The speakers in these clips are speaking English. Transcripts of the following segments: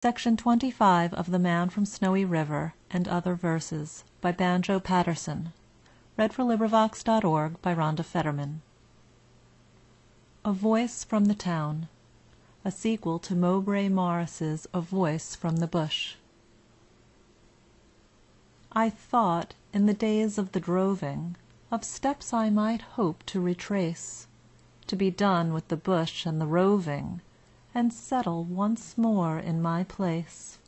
Section 25 of The Man from Snowy River and Other Verses, by Banjo Paterson. LibriVox.org. A Voice from the Town. A sequel to Mowbray Morris's A Voice from the Bush. I thought, in the days of the droving, of steps I might hope to retrace, to be done with the bush and the roving, and settle once more in my place,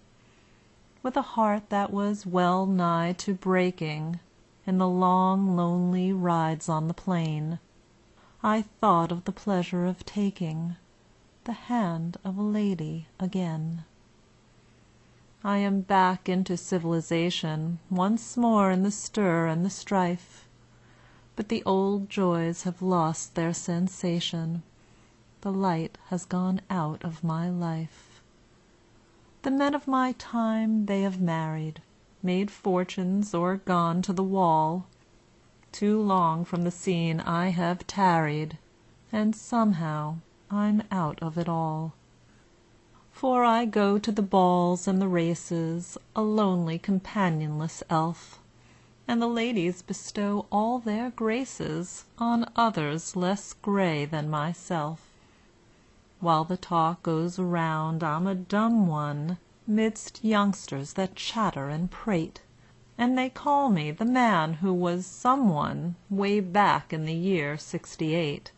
with a heart that was well nigh to breaking in the long lonely rides on the plain. I thought of the pleasure of taking the hand of a lady again. I am back into civilization once more in the stir and the strife, but the old joys have lost their sensation. The light has gone out of my life. The men of my time they have married, made fortunes, or gone to the wall. Too long from the scene I have tarried, and somehow I'm out of it all. For I go to the balls and the races, a lonely companionless elf, and the ladies bestow all their graces on others less gray than myself. While the talk goes around I'm a dumb one midst youngsters that chatter and prate, and they call me the man who was someone way back in the year '68.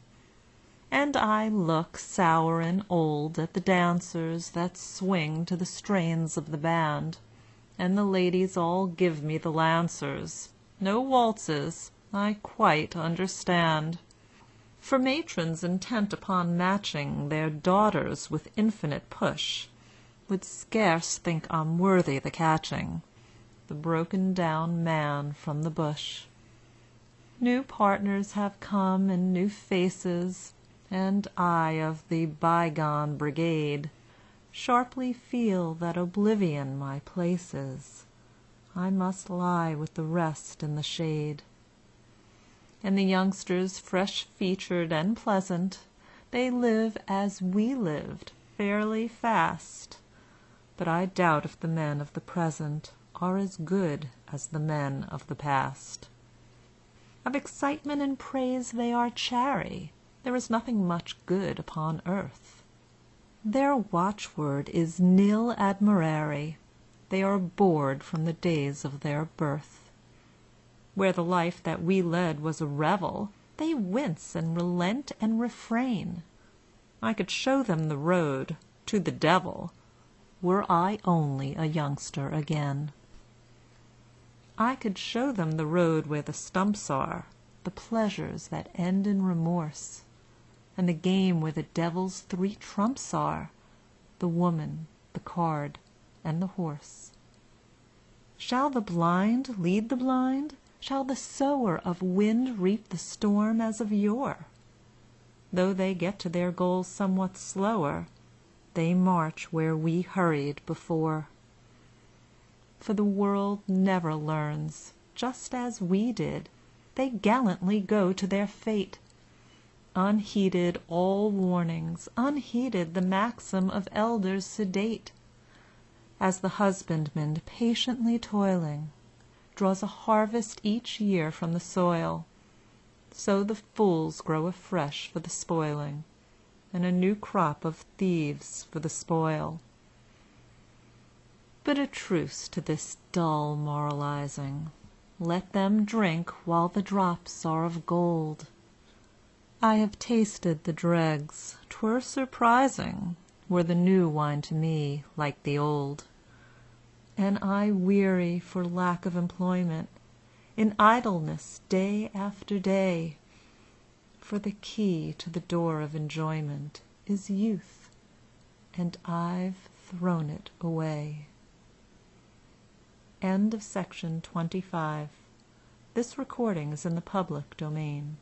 And I look sour and old at the dancers that swing to the strains of the band, and the ladies all give me the lancers. No waltzes, I quite understand. For matrons intent upon matching their daughters with infinite push would scarce think I'm worthy the catching, the broken down man from the bush. New partners have come and new faces, and I of the bygone brigade sharply feel that oblivion my place is. I must lie with the rest in the shade. And the youngsters fresh-featured and pleasant, they live as we lived, fairly fast, but I doubt if the men of the present are as good as the men of the past. Of excitement and praise they are chary, there is nothing much good upon earth. Their watchword is nil admirari, they are bored from the days of their birth. Where the life that we led was a revel, they wince and relent and refrain. I could show them the road to the devil, were I only a youngster again. I could show them the road where the stumps are, the pleasures that end in remorse, and the game where the devil's 3 trumps are, the woman, the card, and the horse. Shall the blind lead the blind? Shall the sower of wind reap the storm as of yore? Though they get to their goal somewhat slower, they march where we hurried before. For the world never learns, just as we did, they gallantly go to their fate, unheeded all warnings, unheeded the maxim of elders sedate. As the husbandman patiently toiling draws a harvest each year from the soil, so the fools grow afresh for the spoiling, and a new crop of thieves for the spoil. But a truce to this dull moralizing. Let them drink while the drops are of gold. I have tasted the dregs, 'twere surprising were the new wine to me like the old. And I weary for lack of employment, in idleness day after day, for the key to the door of enjoyment is youth, and I've thrown it away. End of section 25. This recording is in the public domain.